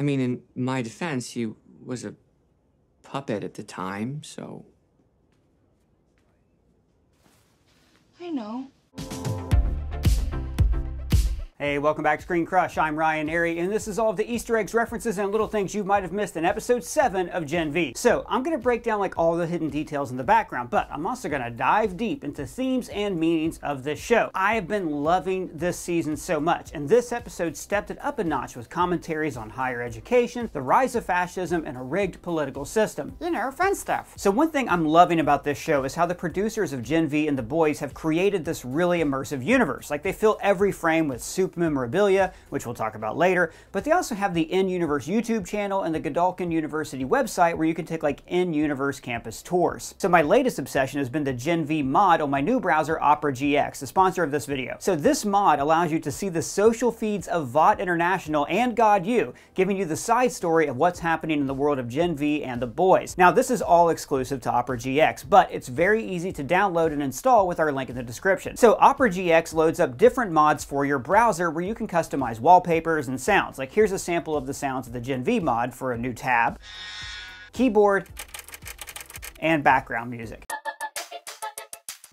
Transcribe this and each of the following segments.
I mean, in my defense, he was a puppet at the time, so... I know. Hey, welcome back to ScreenCrush. I'm Ryan Airy, and this is all of the Easter eggs, references, and little things you might have missed in episode 7 of Gen V. So, I'm going to break down like all the hidden details in the background, but I'm also going to dive deep into themes and meanings of this show. I have been loving this season so much, and this episode stepped it up a notch with commentaries on higher education, the rise of fascism, and a rigged political system. You know, fun stuff. So one thing I'm loving about this show is how the producers of Gen V and The Boys have created this really immersive universe. Like, they fill every frame with super memorabilia, which we'll talk about later, but they also have the In-Universe YouTube channel and the Godolphin University website where you can take like in-universe campus tours. So my latest obsession has been the Gen V mod on my new browser, Opera GX, the sponsor of this video. So this mod allows you to see the social feeds of Vought International and God U, giving you the side story of what's happening in the world of Gen V and The Boys. Now this is all exclusive to Opera GX, but it's very easy to download and install with our link in the description. So Opera GX loads up different mods for your browser where you can customize wallpapers and sounds. Like here's a sample of the sounds of the Gen V mod for a new tab, keyboard, and background music.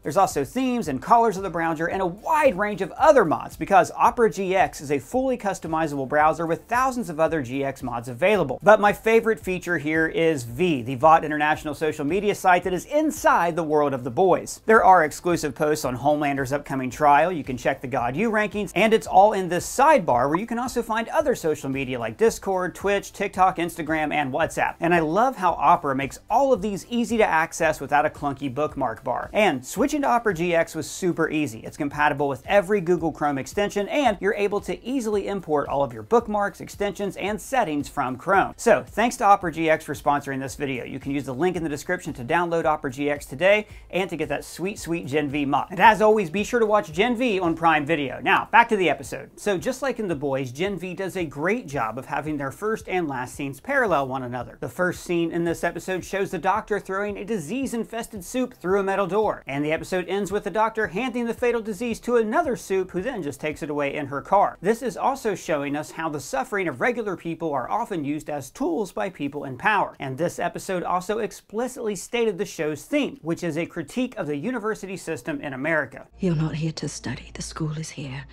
There's also themes and colors of the browser and a wide range of other mods because Opera GX is a fully customizable browser with thousands of other GX mods available. But my favorite feature here is V, the Vought International social media site that is inside the world of The Boys. There are exclusive posts on Homelander's upcoming trial, you can check the God U rankings, and it's all in this sidebar where you can also find other social media like Discord, Twitch, TikTok, Instagram, and WhatsApp. And I love how Opera makes all of these easy to access without a clunky bookmark bar. And switching to Opera GX was super easy. It's compatible with every Google Chrome extension, and you're able to easily import all of your bookmarks, extensions, and settings from Chrome. So thanks to Opera GX for sponsoring this video. You can use the link in the description to download Opera GX today and to get that sweet, sweet Gen V mod. And as always, be sure to watch Gen V on Prime Video. Now, back to the episode. So just like in The Boys, Gen V does a great job of having their first and last scenes parallel one another. The first scene in this episode shows the doctor throwing a disease-infested soup through a metal door, and the episode ends with the doctor handing the fatal disease to another soup who then just takes it away in her car. This is also showing us how the suffering of regular people are often used as tools by people in power. And this episode also explicitly stated the show's theme, which is a critique of the university system in America. You're not here to study. The school is here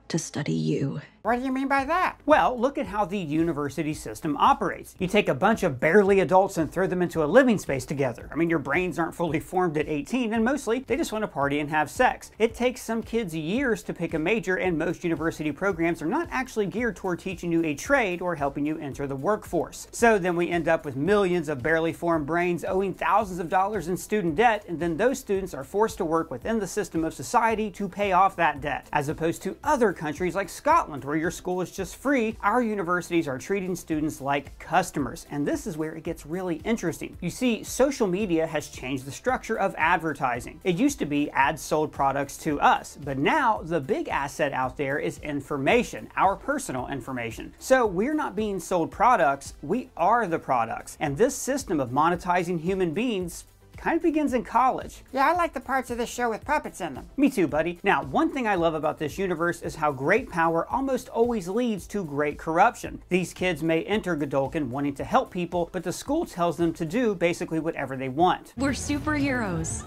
to study you. What do you mean by that? Well, look at how the university system operates. You take a bunch of barely adults and throw them into a living space together. I mean, your brains aren't fully formed at 18, and mostly they just want to party and have sex. It takes some kids years to pick a major, and most university programs are not actually geared toward teaching you a trade or helping you enter the workforce. So then we end up with millions of barely formed brains owing thousands of dollars in student debt, and then those students are forced to work within the system of society to pay off that debt. As opposed to other countries like Scotland, where your school is just free, our universities are treating students like customers. And this is where it gets really interesting. You see, social media has changed the structure of advertising. It used to be ads sold products to us, but now the big asset out there is information, our personal information. So we're not being sold products, we are the products. And this system of monetizing human beings kind of begins in college. Yeah, I like the parts of this show with puppets in them. Me too, buddy. Now, one thing I love about this universe is how great power almost always leads to great corruption. These kids may enter Godolphin wanting to help people, but the school tells them to do basically whatever they want. We're superheroes.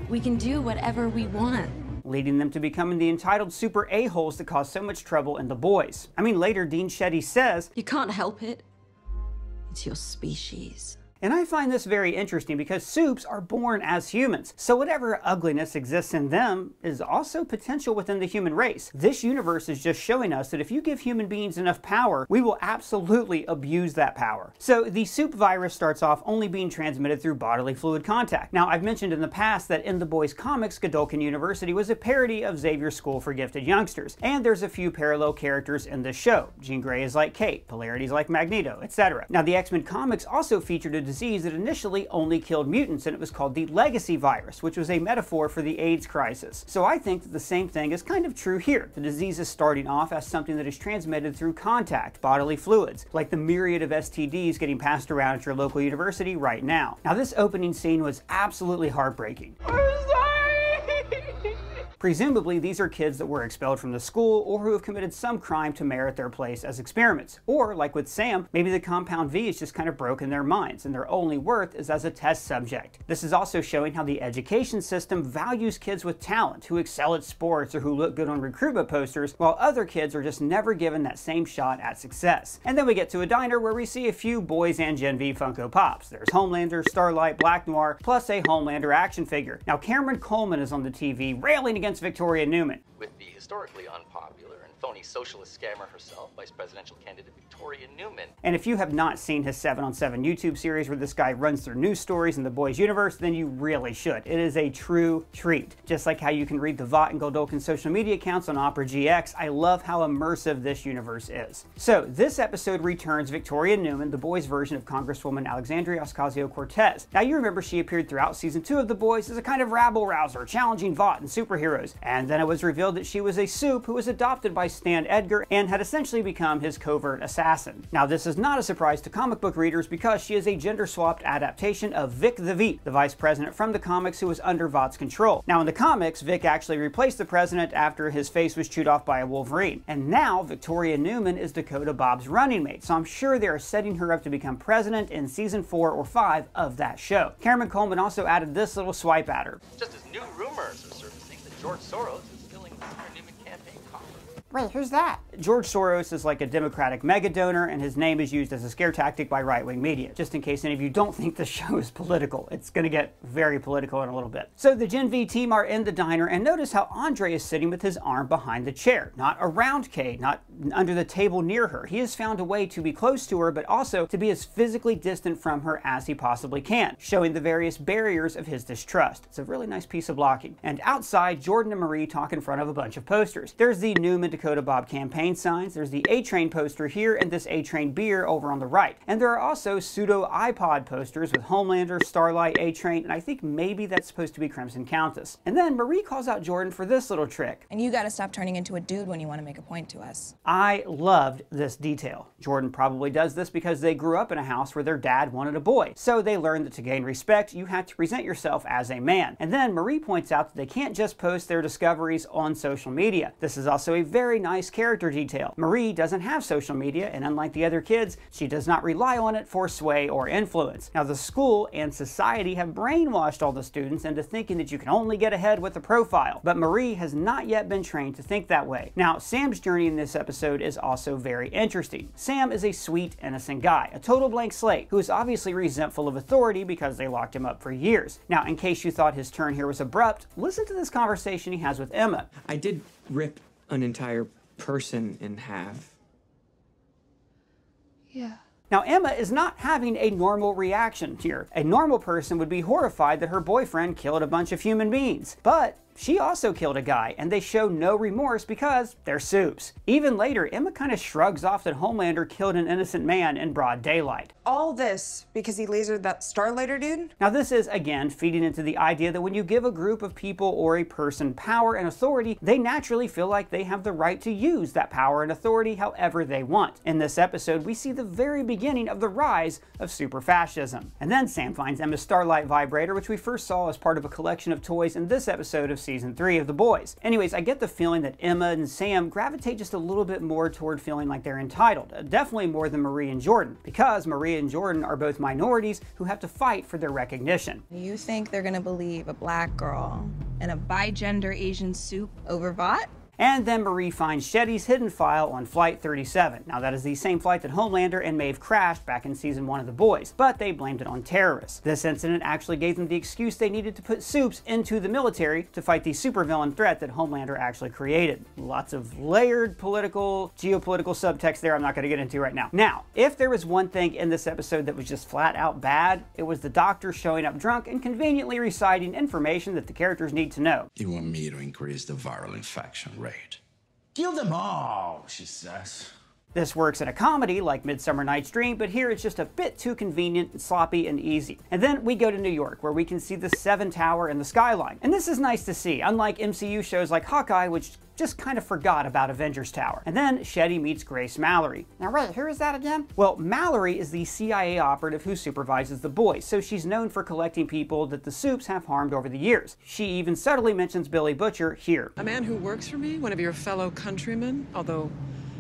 We can do whatever we want. Leading them to becoming the entitled super a-holes that cause so much trouble in The Boys. I mean, later Dean Shetty says, "You can't help it. It's your species." And I find this very interesting because supes are born as humans, so whatever ugliness exists in them is also potential within the human race. This universe is just showing us that if you give human beings enough power, we will absolutely abuse that power. So the soup virus starts off only being transmitted through bodily fluid contact. Now, I've mentioned in the past that in The Boys comics, Godolphin University was a parody of Xavier's School for Gifted Youngsters, and there's a few parallel characters in this show. Jean Grey is like Kate, Polarity's like Magneto, etc. Now, the X-Men comics also featured a disease that initially only killed mutants, and it was called the legacy virus, which was a metaphor for the AIDS crisis. So I think that the same thing is kind of true here. The disease is starting off as something that is transmitted through contact, bodily fluids, like the myriad of STDs getting passed around at your local university right now. Now, this opening scene was absolutely heartbreaking. Presumably, these are kids that were expelled from the school or who have committed some crime to merit their place as experiments. Or, like with Sam, maybe the Compound V is just kind of broken their minds and their only worth is as a test subject. This is also showing how the education system values kids with talent, who excel at sports or who look good on recruitment posters, while other kids are just never given that same shot at success. And then we get to a diner where we see a few boys and Gen V Funko Pops. There's Homelander, Starlight, Black Noir, plus a Homelander action figure. Now Cameron Coleman is on the TV railing against Victoria Nueman. With the historically unpopular and phony socialist scammer herself, Vice Presidential candidate Victoria Nueman. And if you have not seen his 7-on-7 YouTube series where this guy runs through news stories in the Boys universe, then you really should. It is a true treat. Just like how you can read the Vought and Goldolkin social media accounts on Opera GX, I love how immersive this universe is. So this episode returns Victoria Nueman, the Boys version of Congresswoman Alexandria Ocasio-Cortez. Now you remember she appeared throughout season 2 of The Boys as a kind of rabble-rouser, challenging Vought and superheroes. And then it was revealed that she was a supe who was adopted by Stan Edgar and had essentially become his covert assassin. Now this is not a surprise to comic book readers because she is a gender-swapped adaptation of Vic the Veep, the vice president from the comics who was under Vought's control. Now in the comics, Vic actually replaced the president after his face was chewed off by a wolverine. And now Victoria Nueman is Dakota Bob's running mate, so I'm sure they are setting her up to become president in season 4 or 5 of that show. Cameron Coleman also added this little swipe at her. Just as new rumors are surfacing that George Soros is filling the Nueman campaign coffer. Wait, who's that? George Soros is like a Democratic mega donor, and his name is used as a scare tactic by right-wing media. Just in case any of you don't think the show is political, it's going to get very political in a little bit. So the Gen V team are in the diner, and notice how Andre is sitting with his arm behind the chair, not around Kay, not under the table near her. He has found a way to be close to her, but also to be as physically distant from her as he possibly can, showing the various barriers of his distrust. It's a really nice piece of blocking. And outside, Jordan and Marie talk in front of a bunch of posters. There's the Nueman Dakota Bob campaign signs, there's the A-Train poster here, and this A-Train beer over on the right. And there are also pseudo iPod posters with Homelander, Starlight, A-Train, and I think maybe that's supposed to be Crimson Countess. And then Marie calls out Jordan for this little trick. And you gotta stop turning into a dude when you want to make a point to us. I loved this detail. Jordan probably does this because they grew up in a house where their dad wanted a boy. So they learned that to gain respect, you have to present yourself as a man. And then Marie points out that they can't just post their discoveries on social media. This is also a very nice character detail. Marie doesn't have social media, and unlike the other kids, she does not rely on it for sway or influence. Now the school and society have brainwashed all the students into thinking that you can only get ahead with a profile, but Marie has not yet been trained to think that way. Now Sam's journey in this episode is also very interesting. Sam is a sweet, innocent guy, a total blank slate, who is obviously resentful of authority because they locked him up for years. Now in case you thought his turn here was abrupt, listen to this conversation he has with Emma. I did rip an entire person in half. Yeah. Now Emma is not having a normal reaction here. A normal person would be horrified that her boyfriend killed a bunch of human beings. But she also killed a guy, and they show no remorse because they're supes. Even later, Emma kind of shrugs off that Homelander killed an innocent man in broad daylight. All this because he lasered that Starlighter dude? Now this is, again, feeding into the idea that when you give a group of people or a person power and authority, they naturally feel like they have the right to use that power and authority however they want. In this episode, we see the very beginning of the rise of super fascism. And then Sam finds Emma's Starlight vibrator, which we first saw as part of a collection of toys in this episode of season 3 of The Boys. Anyways, I get the feeling that Emma and Sam gravitate just a little bit more toward feeling like they're entitled. Definitely more than Marie and Jordan, because Marie and Jordan are both minorities who have to fight for their recognition. You think they're gonna believe a black girl and a bi-gender Asian supe over Vought? And then Marie finds Shetty's hidden file on Flight 37. Now that is the same flight that Homelander and Maeve crashed back in season 1 of The Boys, but they blamed it on terrorists. This incident actually gave them the excuse they needed to put supes into the military to fight the supervillain threat that Homelander actually created. Lots of layered political, geopolitical subtext there I'm not going to get into right now. Now, if there was one thing in this episode that was just flat out bad, it was the doctor showing up drunk and conveniently reciting information that the characters need to know. You want me to increase the viral infection rate? Kill them all, she says. This works in a comedy like Midsummer Night's Dream, but here it's just a bit too convenient, and sloppy, and easy. And then we go to New York, where we can see the 7 Tower and the skyline. And this is nice to see, unlike MCU shows like Hawkeye, which just kind of forgot about Avengers Tower. And then Shetty meets Grace Mallory. Now wait, who is that again? Well, Mallory is the CIA operative who supervises the boys, so she's known for collecting people that the supes have harmed over the years. She even subtly mentions Billy Butcher here. A man who works for me, one of your fellow countrymen, although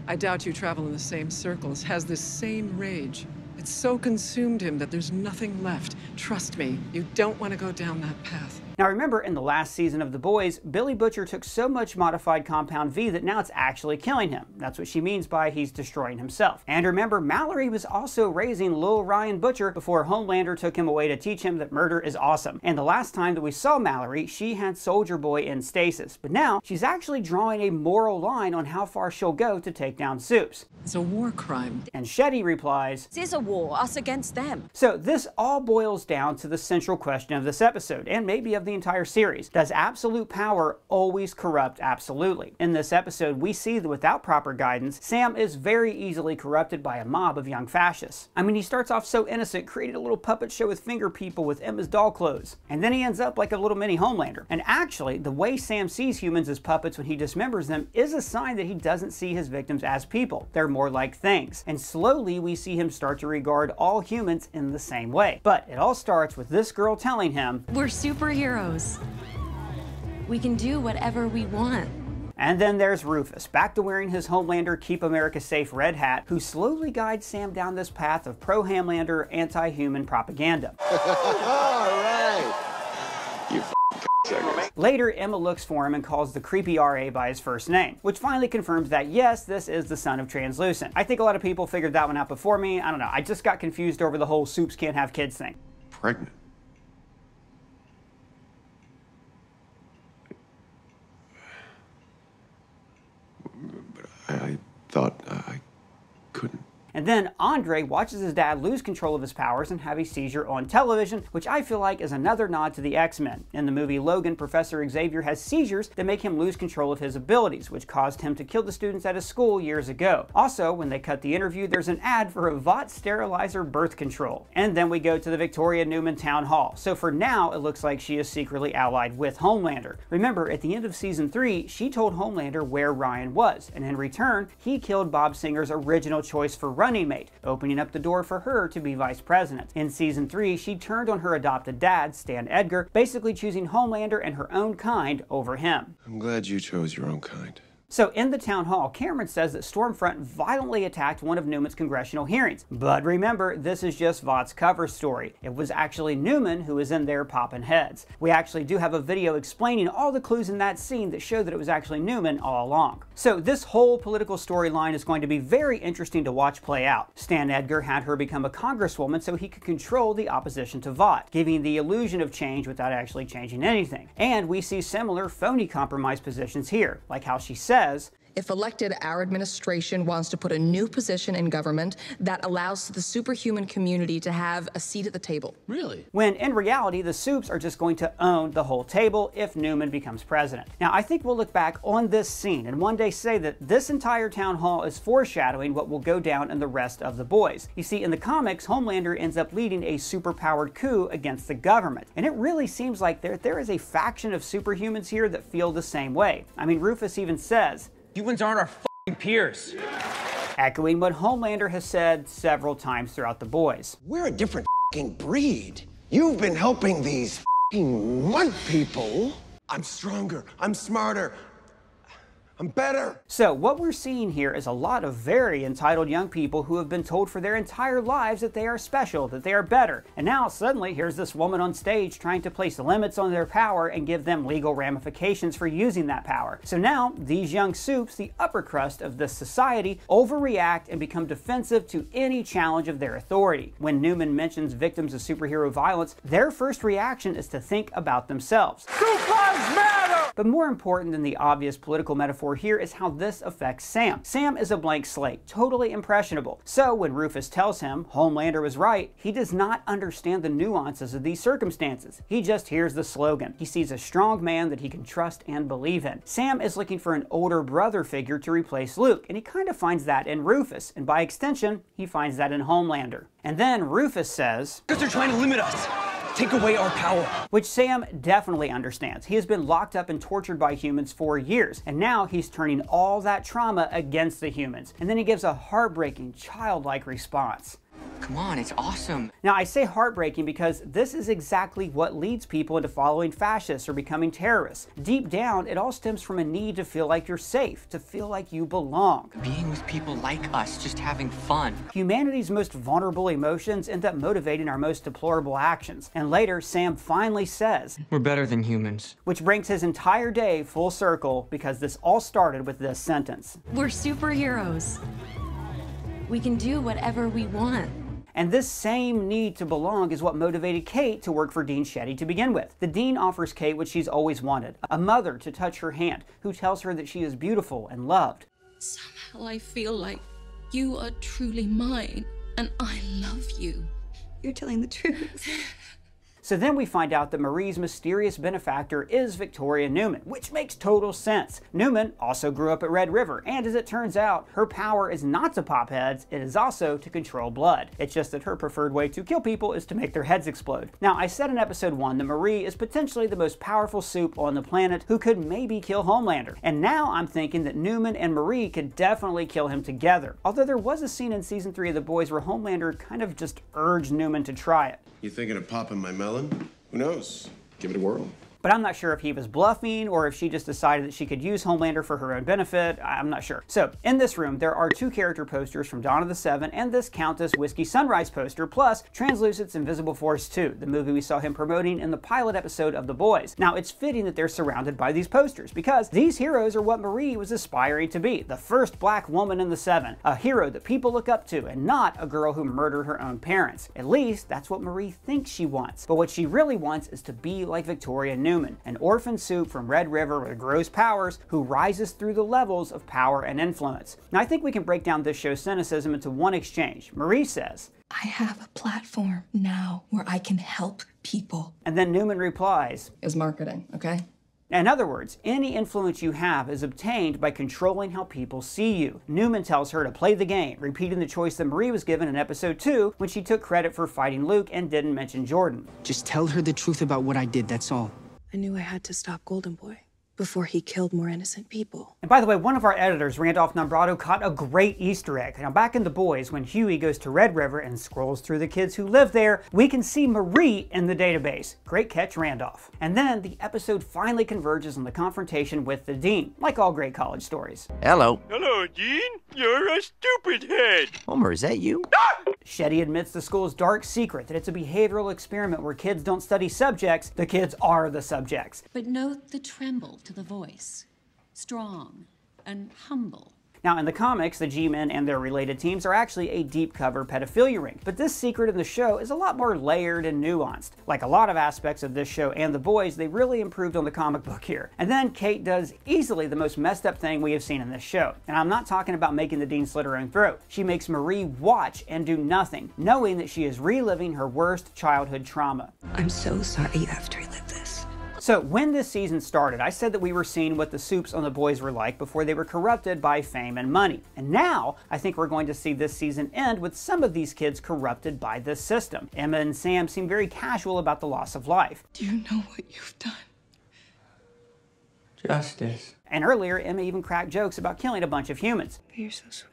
I doubt you travel in the same circles, has this same rage. It's so consumed him that there's nothing left. Trust me, you don't want to go down that path. Now remember, in the last season of The Boys, Billy Butcher took so much modified compound V that now it's actually killing him. That's what she means by he's destroying himself. And remember, Mallory was also raising Lil Ryan Butcher before Homelander took him away to teach him that murder is awesome. And the last time that we saw Mallory, she had Soldier Boy in stasis. But now, she's actually drawing a moral line on how far she'll go to take down supes. It's a war crime. And Shetty replies, This is a war, us against them. So this all boils down to the central question of this episode, and maybe of the entire series. Does absolute power always corrupt absolutely? In this episode, we see that without proper guidance, Sam is very easily corrupted by a mob of young fascists. I mean, he starts off so innocent, created a little puppet show with finger people with Emma's doll clothes, and then he ends up like a little mini Homelander. And actually, the way Sam sees humans as puppets when he dismembers them is a sign that he doesn't see his victims as people. They're more like things. And slowly, we see him start to regard all humans in the same way. But it all starts with this girl telling him, We're superheroes. We can do whatever we want. And then there's Rufus, back to wearing his Homelander Keep America Safe red hat, who slowly guides Sam down this path of pro-Homelander, anti-human propaganda. All right. You Later, Emma looks for him and calls the creepy RA by his first name, which finally confirms that yes, this is the son of Translucent. I think a lot of people figured that one out before me. I don't know. I just got confused over the whole supes can't have kids thing. Pregnant. I thought I couldn't. And then Andre watches his dad lose control of his powers and have a seizure on television, which I feel like is another nod to the X-Men. In the movie Logan, Professor Xavier has seizures that make him lose control of his abilities, which caused him to kill the students at his school years ago. Also, when they cut the interview, there's an ad for a Vought sterilizer birth control. And then we go to the Victoria Nueman Town Hall. So for now, it looks like she is secretly allied with Homelander. Remember, at the end of season 3, she told Homelander where Ryan was, and in return, he killed Bob Singer's original choice for running mate, opening up the door for her to be vice president. In season 3, she turned on her adopted dad, Stan Edgar, basically choosing Homelander and her own kind over him. I'm glad you chose your own kind. So in the town hall, Cameron says that Stormfront violently attacked one of Nueman's congressional hearings. But remember, this is just Vought's cover story. It was actually Nueman who was in there popping heads. We actually do have a video explaining all the clues in that scene that show that it was actually Nueman all along. So this whole political storyline is going to be very interesting to watch play out. Stan Edgar had her become a congresswoman so he could control the opposition to Vought, giving the illusion of change without actually changing anything. And we see similar phony compromise positions here, like how she says, if elected, our administration wants to put a new position in government that allows the superhuman community to have a seat at the table. Really? When in reality, the supes are just going to own the whole table if Nueman becomes president. Now, I think we'll look back on this scene and one day say that this entire town hall is foreshadowing what will go down in the rest of the boys. You see, in the comics, Homelander ends up leading a superpowered coup against the government. And it really seems like there is a faction of superhumans here that feel the same way. I mean, Rufus even says, humans aren't our f***ing peers. Echoing what Homelander has said several times throughout the boys. We're a different f***ing breed. You've been helping these f***ing mud people. I'm stronger, I'm smarter, I'm better. So what we're seeing here is a lot of very entitled young people who have been told for their entire lives that they are special, that they are better. And now suddenly here's this woman on stage trying to place limits on their power and give them legal ramifications for using that power. So now these young supes, the upper crust of this society, overreact and become defensive to any challenge of their authority. When Nueman mentions victims of superhero violence, their first reaction is to think about themselves. Supes matter! But more important than the obvious political metaphor here is how this affects Sam. Sam is a blank slate, totally impressionable. So when Rufus tells him Homelander was right, he does not understand the nuances of these circumstances. He just hears the slogan. He sees a strong man that he can trust and believe in. Sam is looking for an older brother figure to replace Luke, and he kind of finds that in Rufus, and by extension, he finds that in Homelander. And then Rufus says, because they're trying to limit us. take away our power. Which Sam definitely understands. He has been locked up and tortured by humans for years, and now he's turning all that trauma against the humans. And then he gives a heartbreaking, childlike response. Come on, it's awesome. Now, I say heartbreaking because this is exactly what leads people into following fascists or becoming terrorists. Deep down, it all stems from a need to feel like you're safe, to feel like you belong. Being with people like us, just having fun. Humanity's most vulnerable emotions end up motivating our most deplorable actions. And later, Sam finally says, "We're better than humans." Which brings his entire day full circle because this all started with this sentence. We're superheroes. We can do whatever we want. And this same need to belong is what motivated Kate to work for Dean Shetty to begin with. The Dean offers Kate what she's always wanted, a mother to touch her hand, who tells her that she is beautiful and loved. Somehow I feel like you are truly mine, and I love you. You're telling the truth. So then we find out that Marie's mysterious benefactor is Victoria Nueman, which makes total sense. Nueman also grew up at Red River, and as it turns out, her power is not to pop heads, it is also to control blood. It's just that her preferred way to kill people is to make their heads explode. Now, I said in episode 1 that Marie is potentially the most powerful supe on the planet who could maybe kill Homelander. And now I'm thinking that Nueman and Marie could definitely kill him together. Although there was a scene in season 3 of The Boys where Homelander kind of just urged Nueman to try it. You thinking of popping my melon? Who knows? Give it a whirl. But I'm not sure if he was bluffing or if she just decided that she could use Homelander for her own benefit. I'm not sure. So, in this room, there are 2 character posters from Dawn of the Seven and this Countess Whiskey Sunrise poster, plus Translucent's Invisible Force 2, the movie we saw him promoting in the pilot episode of The Boys. Now, it's fitting that they're surrounded by these posters because these heroes are what Marie was aspiring to be, the first black woman in the Seven, a hero that people look up to and not a girl who murdered her own parents. At least, that's what Marie thinks she wants. But what she really wants is to be like Victoria Nueman, an orphan supe from Red River with gross powers who rises through the levels of power and influence. Now, I think we can break down this show's cynicism into one exchange. Marie says, I have a platform now where I can help people. And then Nueman replies, is marketing, okay? In other words, any influence you have is obtained by controlling how people see you. Nueman tells her to play the game, repeating the choice that Marie was given in episode 2 when she took credit for fighting Luke and didn't mention Jordan. Just tell her the truth about what I did, that's all. I knew I had to stop Golden Boy before he killed more innocent people. And by the way, one of our editors, Randolf Nombrado, caught a great Easter egg. Now, back in The Boys, when Huey goes to Red River and scrolls through the kids who live there, we can see Marie in the database. Great catch, Randolph. And then the episode finally converges on the confrontation with the Dean, like all great college stories. Hello. Hello, Dean. You're a stupid head. Homer, is that you? Shetty admits the school's dark secret, that it's a behavioral experiment where kids don't study subjects, the kids are the subjects. But note the tremble to the voice. Strong and humble. Now, in the comics, the G-Men and their related teams are actually a deep-cover pedophilia ring, but this secret in the show is a lot more layered and nuanced. Like a lot of aspects of this show and The Boys, they really improved on the comic book here. And then Kate does easily the most messed up thing we have seen in this show. And I'm not talking about making the Dean slit her own throat. She makes Marie watch and do nothing, knowing that she is reliving her worst childhood trauma. I'm so sorry you have to relive this. So when this season started, I said that we were seeing what the supes on The Boys were like before they were corrupted by fame and money. And now, I think we're going to see this season end with some of these kids corrupted by this system. Emma and Sam seem very casual about the loss of life. Do you know what you've done? Justice. And earlier, Emma even cracked jokes about killing a bunch of humans. You're so sweet.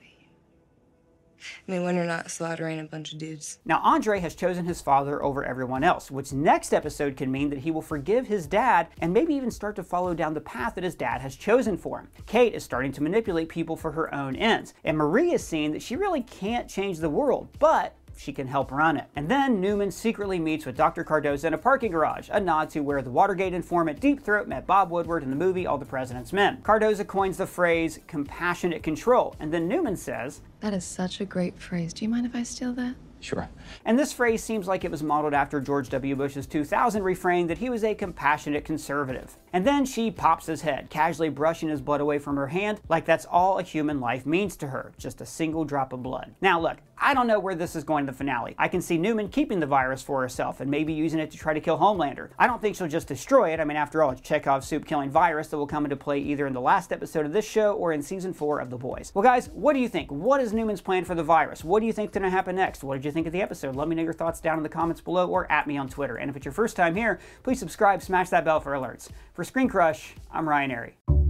I mean, when you're not slaughtering a bunch of dudes. Now, Andre has chosen his father over everyone else, which next episode can mean that he will forgive his dad and maybe even start to follow down the path that his dad has chosen for him. Kate is starting to manipulate people for her own ends, and Marie is seeing that she really can't change the world, but she can help run it. And then Nueman secretly meets with Dr. Cardoza in a parking garage, a nod to where the Watergate informant Deep Throat met Bob Woodward in the movie All the President's Men. Cardoza coins the phrase compassionate control, and then Nueman says, that is such a great phrase. Do you mind if I steal that? Sure. And this phrase seems like it was modeled after George W. Bush's 2000 refrain that he was a compassionate conservative. And then she pops his head, casually brushing his blood away from her hand, like that's all a human life means to her, just a single drop of blood. Now look, I don't know where this is going in the finale. I can see Nueman keeping the virus for herself and maybe using it to try to kill Homelander. I don't think she'll just destroy it. I mean, after all, it's Chekhov's soup-killing virus that will come into play either in the last episode of this show or in season 4 of The Boys. Well guys, what do you think? What is Newman's plan for the virus? What do you think's gonna happen next? What did you you think of the episode? Let me know your thoughts down in the comments below or at me on Twitter. And if it's your first time here, please subscribe, smash that bell for alerts. For ScreenCrush, I'm Ryan Airy.